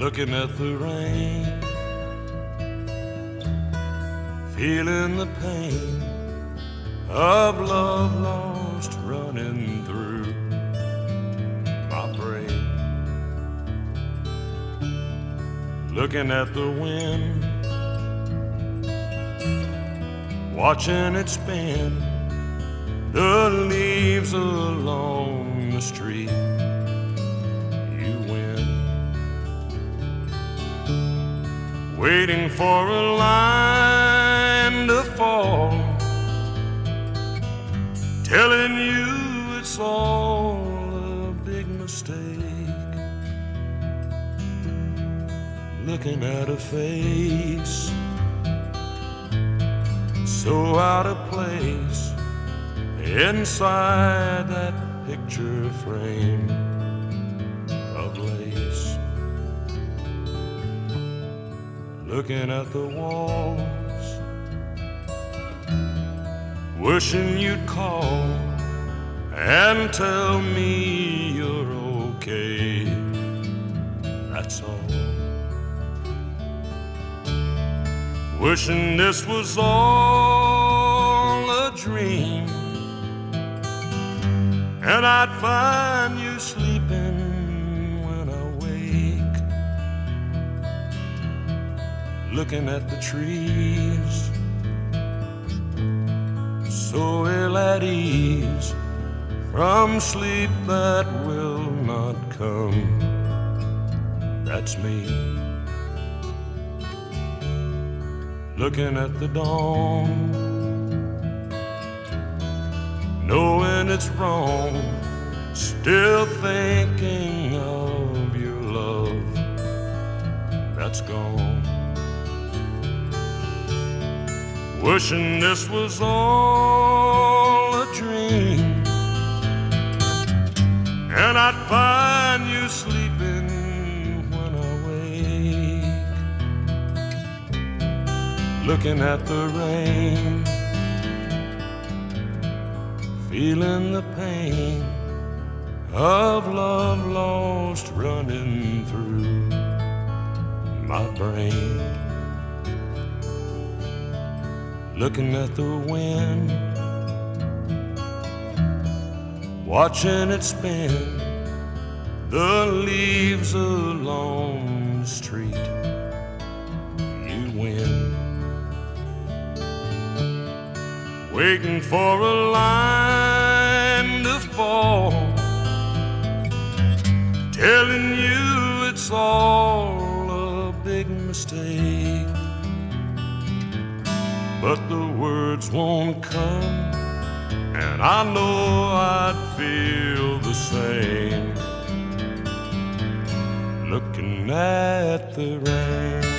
looking at the rain, feeling the pain of love lost running through my brain. Looking at the wind, watching it spin the leaves along the street. You win, waiting for a line to fall, telling you it's all a big mistake. Looking at a face so out of place inside that picture frame of lace. Looking at the walls, wishing you'd call and tell me you're okay. That's all. Wishing this was all a dream, and I'd find you sleeping when I wake. Looking at the trees, so ill at ease from sleep that will not come. That's me. Looking at the dawn, knowing it's wrong, still thinking of your love that's gone. Wishing this was all a dream, and I'd find you sleeping when I wake. Looking at the rain, feeling the pain of love lost running through my brain. Looking at the wind, watching it spin the leaves along the street. You win, waiting for a line to fall, telling you it's all a big mistake. But the words won't come, and I know I'd feel the same. Looking at the rain.